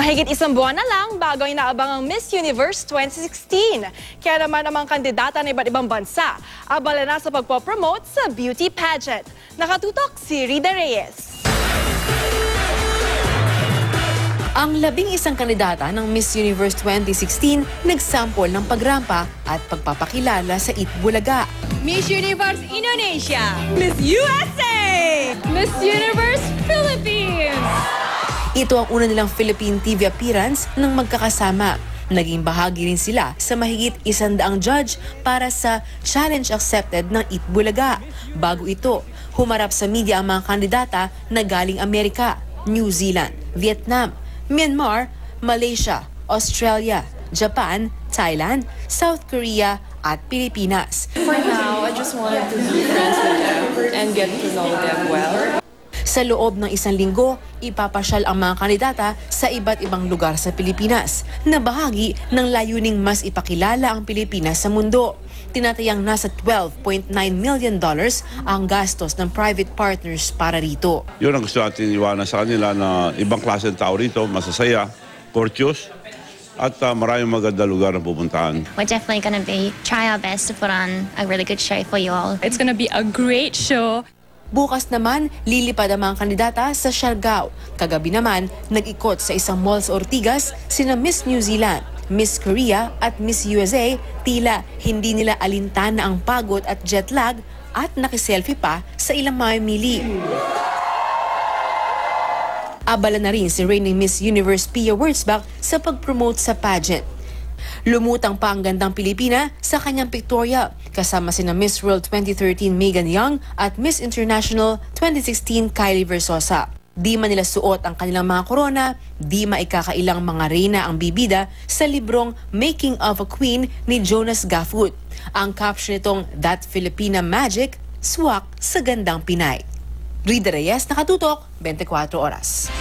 Mahigit isang buwan na lang bago ang inaabang ang Miss Universe 2016. Kaya naman ang mga kandidata ng iba't ibang bansa abala na sa pagpopromote sa beauty pageant. Nakatutok si Rida Reyes. Ang 11 kandidata ng Miss Universe 2016 nagsample ng pagrampa at pagpapakilala sa Itbulaga. Miss Universe Indonesia, Miss USA, Miss Universe Philippines. Ito ang una nilang Philippine TV appearance ng magkakasama. Naging bahagi rin sila sa mahigit 100 judge para sa challenge accepted ng Itbulaga. Bago ito, humarap sa media ang mga kandidata na galing Amerika, New Zealand, Vietnam, Myanmar, Malaysia, Australia, Japan, Thailand, South Korea at Pilipinas. For now, I just wanted to be friends with them and get to know them well. Sa loob ng isang linggo, ipapasyal ang mga kandidata sa iba't ibang lugar sa Pilipinas na bahagi ng layuning mas ipakilala ang Pilipinas sa mundo. Tinatayang nasa $12.9 million ang gastos ng private partners para rito. Yun ang gusto natin iwanan sa kanila, na ibang klase ng tao rito, masasaya, courteous, at maraming maganda lugar na pupuntahan. We're definitely going to try our best to put on a really good show for you all. It's going to be a great show. Bukas naman, lilipad ang mga kandidata sa Siargao. Kagabi naman, nag-ikot sa isang mall sa Ortigas sina Miss New Zealand, Miss Korea at Miss USA. Tila hindi nila alintana ang pagod at jet lag at nakiselfie pa sa ilang mamimili. Abala na rin si reigning Miss Universe Pia Wurtzbach sa pag-promote sa pageant. Lumutang pa ang gandang Pilipina sa kanyang pictorial kasama sina Miss World 2013 Megan Young at Miss International 2016 Kylie Versosa. Di man nila suot ang kanilang mga korona, di maikakailang mga reyna ang bibida sa librong Making of a Queen ni Jonas Gaffut. Ang caption nitong That Filipina Magic, swak sa gandang Pinay. Rida Reyes, Nakatutok, 24 Oras.